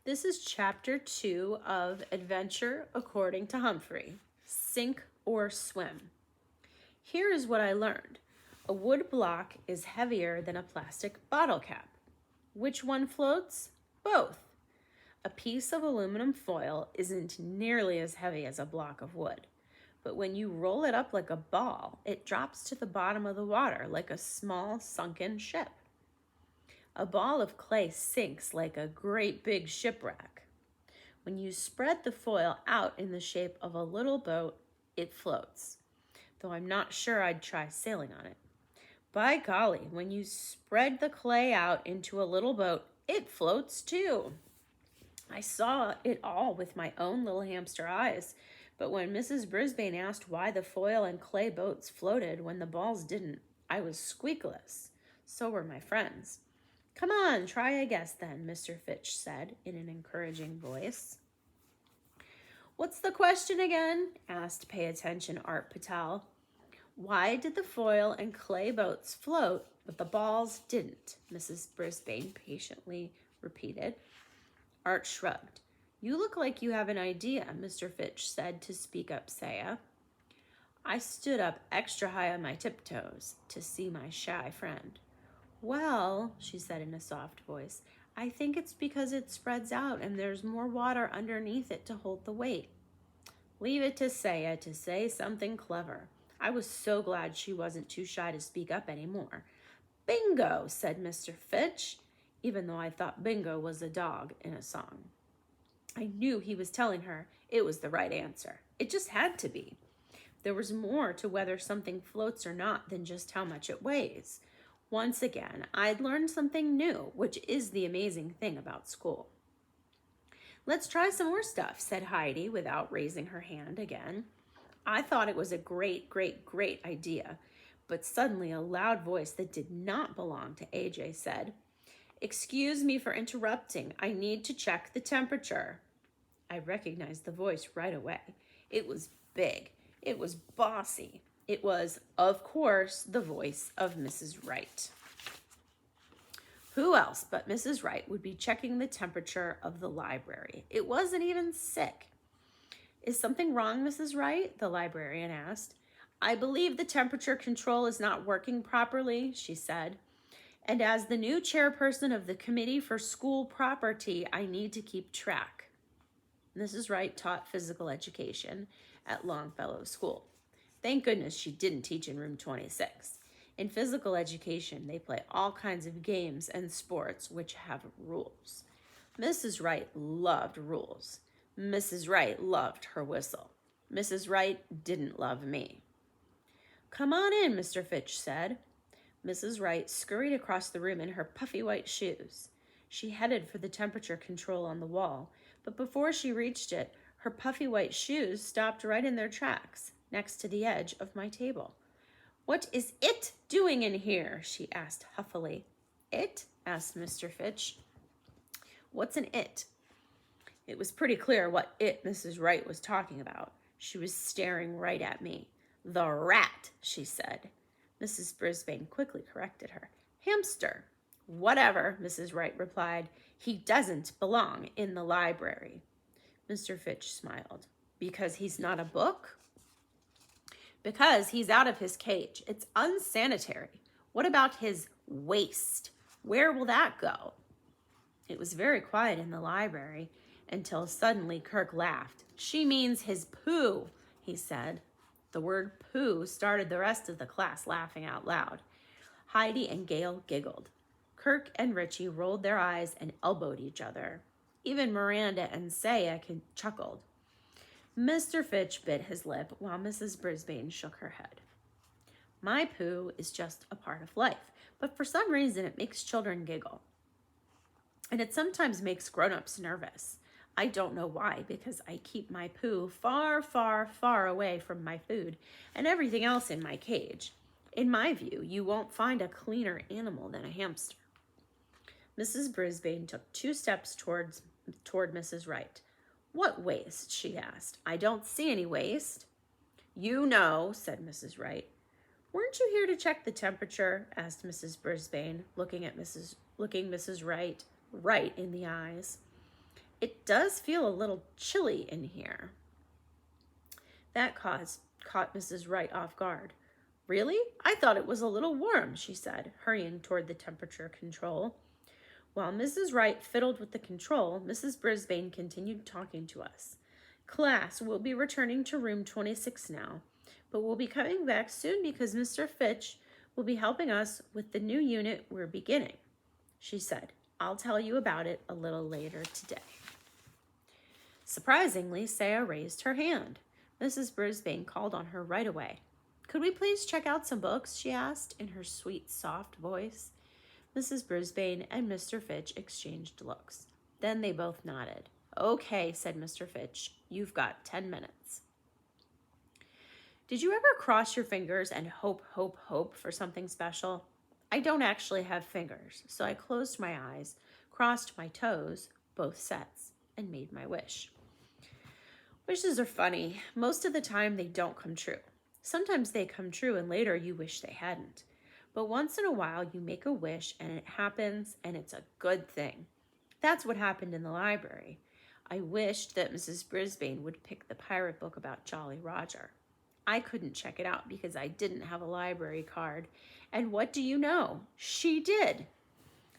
This is chapter 2 of Adventure According to Humphrey, Sink or Swim. Here is what I learned. A wood block is heavier than a plastic bottle cap. Which one floats? Both. A piece of aluminum foil isn't nearly as heavy as a block of wood, but when you roll it up like a ball, it drops to the bottom of the water like a small sunken ship. A ball of clay sinks like a great big shipwreck. When you spread the foil out in the shape of a little boat, it floats, though I'm not sure I'd try sailing on it. By golly, when you spread the clay out into a little boat, it floats too. I saw it all with my own little hamster eyes, but when Mrs. Brisbane asked why the foil and clay boats floated when the balls didn't, I was squeakless. So were my friends. Come on, try a guess then, Mr. Fitch said in an encouraging voice. What's the question again? Asked Pay Attention Art Patel. Why did the foil and clay boats float, but the balls didn't? Mrs. Brisbane patiently repeated. Art shrugged. You look like you have an idea, Mr. Fitch said to speak up Saya. I stood up extra high on my tiptoes to see my shy friend. Well, she said in a soft voice, I think it's because it spreads out and there's more water underneath it to hold the weight. Leave it to Saya to say something clever. I was so glad she wasn't too shy to speak up anymore. Bingo, said Mr. Fitch, even though I thought bingo was a dog in a song. I knew he was telling her it was the right answer. It just had to be. There was more to whether something floats or not than just how much it weighs. Once again, I'd learned something new, which is the amazing thing about school. Let's try some more stuff, said Heidi without raising her hand again. I thought it was a great idea, but suddenly a loud voice that did not belong to AJ said, Excuse me for interrupting. I need to check the temperature. I recognized the voice right away. It was big. It was bossy. It was, of course, the voice of Mrs. Wright. Who else but Mrs. Wright would be checking the temperature of the library? It wasn't even sick. Is something wrong, Mrs. Wright? The librarian asked. I believe the temperature control is not working properly, she said. And as the new chairperson of the Committee for School Property, I need to keep track. Mrs. Wright taught physical education at Longfellow School. Thank goodness she didn't teach in room 26. In physical education, they play all kinds of games and sports which have rules. Mrs. Wright loved rules. Mrs. Wright loved her whistle. Mrs. Wright didn't love me. Come on in, Mr. Fitch said. Mrs. Wright scurried across the room in her puffy white shoes. She headed for the temperature control on the wall, but before she reached it, her puffy white shoes stopped right in their tracks, next to the edge of my table. What is it doing in here? She asked huffily. It? Asked Mr. Fitch. What's an it? It was pretty clear what it Mrs. Wright was talking about. She was staring right at me. The rat, she said. Mrs. Brisbane quickly corrected her. Hamster. Whatever, Mrs. Wright replied. He doesn't belong in the library. Mr. Fitch smiled. Because he's not a book? Because he's out of his cage. It's unsanitary. What about his waste? Where will that go? It was very quiet in the library until suddenly Kirk laughed. She means his poo, he said. The word poo started the rest of the class laughing out loud. Heidi and Gail giggled. Kirk and Richie rolled their eyes and elbowed each other. Even Miranda and Saya chuckled. Mr. Fitch bit his lip while Mrs. Brisbane shook her head. My poo is just a part of life, but for some reason it makes children giggle. And it sometimes makes grown-ups nervous. I don't know why, because I keep my poo far, far, far away from my food and everything else in my cage. In my view, you won't find a cleaner animal than a hamster. Mrs. Brisbane took 2 steps toward Mrs. Wright. What waste? She asked. I don't see any waste. You know, said Mrs. Wright. Weren't you here to check the temperature? Asked Mrs. Brisbane, looking Mrs. Wright right in the eyes. It does feel a little chilly in here. That caught Mrs. Wright off guard. Really? I thought it was a little warm, she said, hurrying toward the temperature control. While Mrs. Wright fiddled with the control, Mrs. Brisbane continued talking to us. Class, we'll be returning to room 26 now, but we'll be coming back soon because Mr. Fitch will be helping us with the new unit we're beginning, she said. I'll tell you about it a little later today. Surprisingly, Saya raised her hand. Mrs. Brisbane called on her right away. Could we please check out some books, she asked in her sweet, soft voice. Mrs. Brisbane and Mr. Fitch exchanged looks. Then they both nodded. Okay, said Mr. Fitch. You've got 10 minutes. Did you ever cross your fingers and hope for something special? I don't actually have fingers, so I closed my eyes, crossed my toes, both sets, and made my wish. Wishes are funny. Most of the time they don't come true. Sometimes they come true and later you wish they hadn't. But once in a while you make a wish and it happens and it's a good thing. That's what happened in the library. I wished that Mrs. Brisbane would pick the pirate book about Jolly Roger. I couldn't check it out because I didn't have a library card. And what do you know? She did.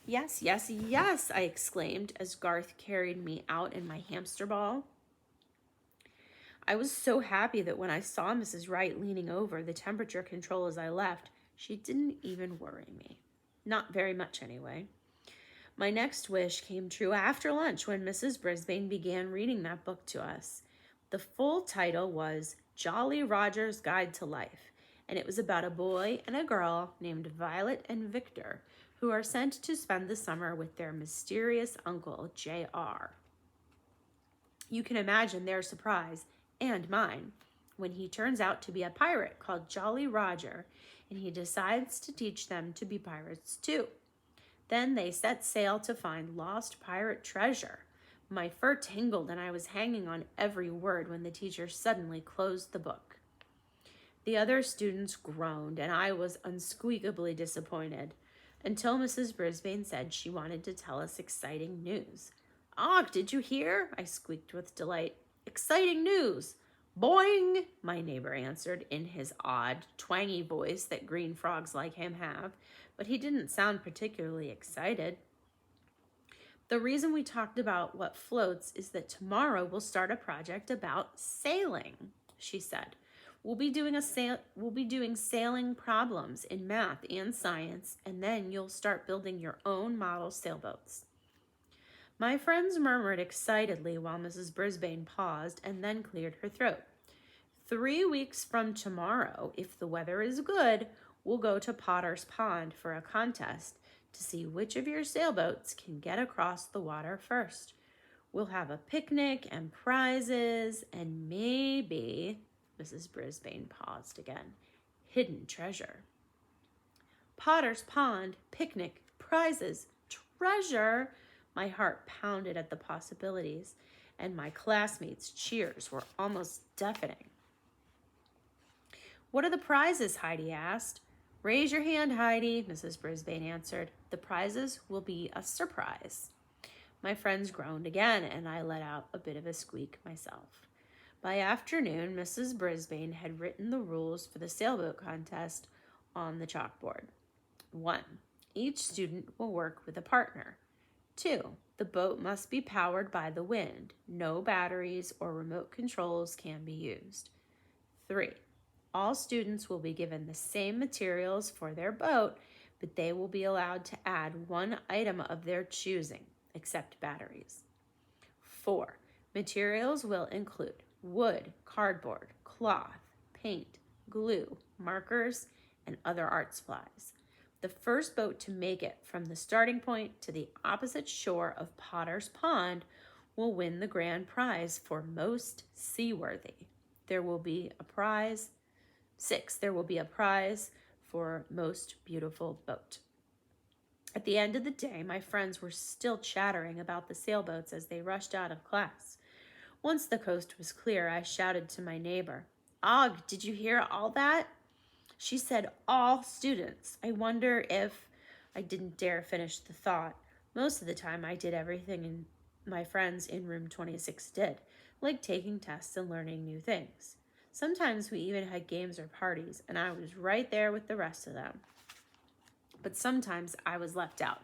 Yes, yes, yes, I exclaimed as Garth carried me out in my hamster ball. I was so happy that when I saw Mrs. Wright leaning over the temperature control as I left, she didn't even worry me. Not very much anyway. My next wish came true after lunch when Mrs. Brisbane began reading that book to us. The full title was Jolly Roger's Guide to Life, and it was about a boy and a girl named Violet and Victor who are sent to spend the summer with their mysterious uncle, J.R. You can imagine their surprise, and mine, when he turns out to be a pirate called Jolly Roger, and he decides to teach them to be pirates too. Then they set sail to find lost pirate treasure. My fur tingled and I was hanging on every word when the teacher suddenly closed the book. The other students groaned and I was unsqueakably disappointed until Mrs. Brisbane said she wanted to tell us exciting news. Og, did you hear? I squeaked with delight. Exciting news! Boing! My neighbor answered in his odd, twangy voice that green frogs like him have, but he didn't sound particularly excited. The reason we talked about what floats is that tomorrow we'll start a project about sailing, she said. We'll be doing sailing problems in math and science, and then you'll start building your own model sailboats. My friends murmured excitedly while Mrs. Brisbane paused and then cleared her throat. 3 weeks from tomorrow, if the weather is good, we'll go to Potter's Pond for a contest to see which of your sailboats can get across the water first. We'll have a picnic and prizes and maybe, Mrs. Brisbane paused again, hidden treasure. Potter's Pond, picnic, prizes, treasure. My heart pounded at the possibilities, and my classmates' cheers were almost deafening. What are the prizes? Heidi asked. Raise your hand, Heidi, Mrs. Brisbane answered. The prizes will be a surprise. My friends groaned again, and I let out a bit of a squeak myself. By afternoon, Mrs. Brisbane had written the rules for the sailboat contest on the chalkboard. 1. Each student will work with a partner. 2. The boat must be powered by the wind. No batteries or remote controls can be used. 3. All students will be given the same materials for their boat, but they will be allowed to add one item of their choosing, except batteries. 4. Materials will include wood, cardboard, cloth, paint, glue, markers, and other art supplies. The first boat to make it from the starting point to the opposite shore of Potter's Pond will win the grand prize for most seaworthy. There will be a prize. 6. There will be a prize for most beautiful boat. At the end of the day, my friends were still chattering about the sailboats as they rushed out of class. Once the coast was clear, I shouted to my neighbor, Og, did you hear all that? She said all students. I wonder if... I didn't dare finish the thought. Most of the time I did everything in my friends in room 26 did, like taking tests and learning new things. Sometimes we even had games or parties, and I was right there with the rest of them. But sometimes I was left out.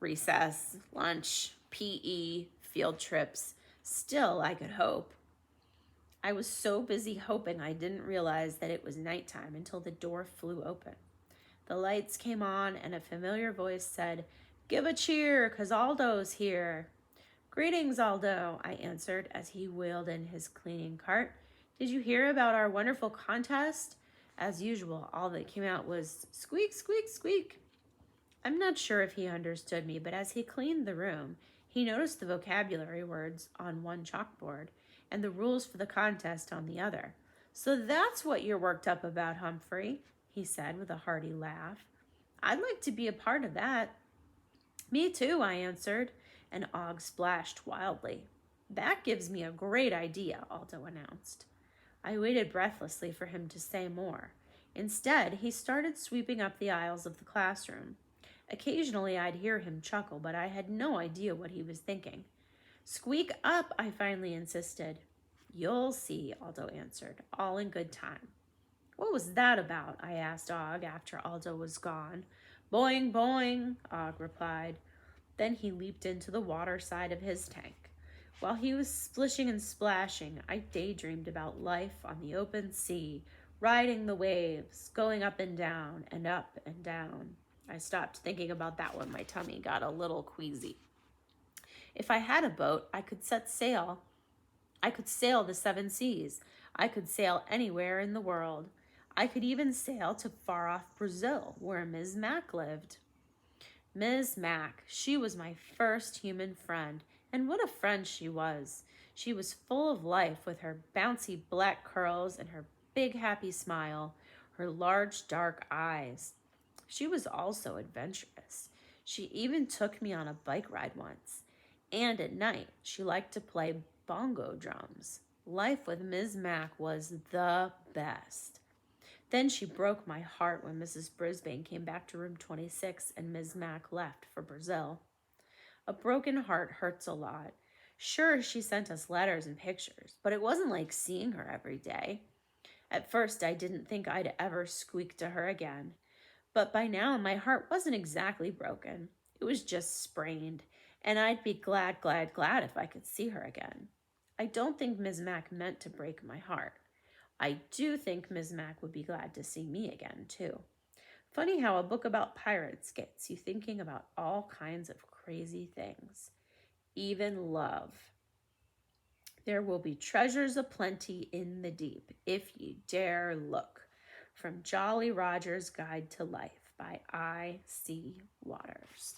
Recess, lunch, PE, field trips. Still, I could hope. I was so busy hoping I didn't realize that it was nighttime until the door flew open. The lights came on and a familiar voice said, "Give a cheer, 'cause Aldo's here." "Greetings, Aldo," I answered as he wheeled in his cleaning cart. "Did you hear about our wonderful contest?" As usual, all that came out was squeak, squeak, squeak. I'm not sure if he understood me, but as he cleaned the room, he noticed the vocabulary words on one chalkboard and the rules for the contest on the other. "So that's what you're worked up about, Humphrey," he said with a hearty laugh. "I'd like to be a part of that." "Me too," I answered, and Og splashed wildly. "That gives me a great idea," Aldo announced. I waited breathlessly for him to say more. Instead, he started sweeping up the aisles of the classroom. Occasionally, I'd hear him chuckle, but I had no idea what he was thinking. "Squeak up," I finally insisted. "You'll see," Aldo answered, "all in good time." "What was that about?" I asked Og after Aldo was gone. "Boing, boing," Og replied. Then he leaped into the water side of his tank. While he was splishing and splashing, I daydreamed about life on the open sea, riding the waves, going up and down and up and down. I stopped thinking about that when my tummy got a little queasy. If I had a boat, I could set sail. I could sail the 7 seas. I could sail anywhere in the world. I could even sail to far-off Brazil, where Ms. Mac lived. Ms. Mac, she was my first human friend, and what a friend she was. She was full of life with her bouncy black curls and her big happy smile, her large dark eyes. She was also adventurous. She even took me on a bike ride once. And at night, she liked to play bongo drums. Life with Ms. Mac was the best. Then she broke my heart when Mrs. Brisbane came back to room 26 and Ms. Mac left for Brazil. A broken heart hurts a lot. Sure, she sent us letters and pictures, but it wasn't like seeing her every day. At first, I didn't think I'd ever squeak to her again. But by now, my heart wasn't exactly broken. It was just sprained, and I'd be glad if I could see her again. I don't think Ms. Mac meant to break my heart. I do think Ms. Mac would be glad to see me again, too. Funny how a book about pirates gets you thinking about all kinds of crazy things, even love. There will be treasures aplenty in the deep, if ye dare look. From Jolly Roger's Guide to Life by I.C. Waters.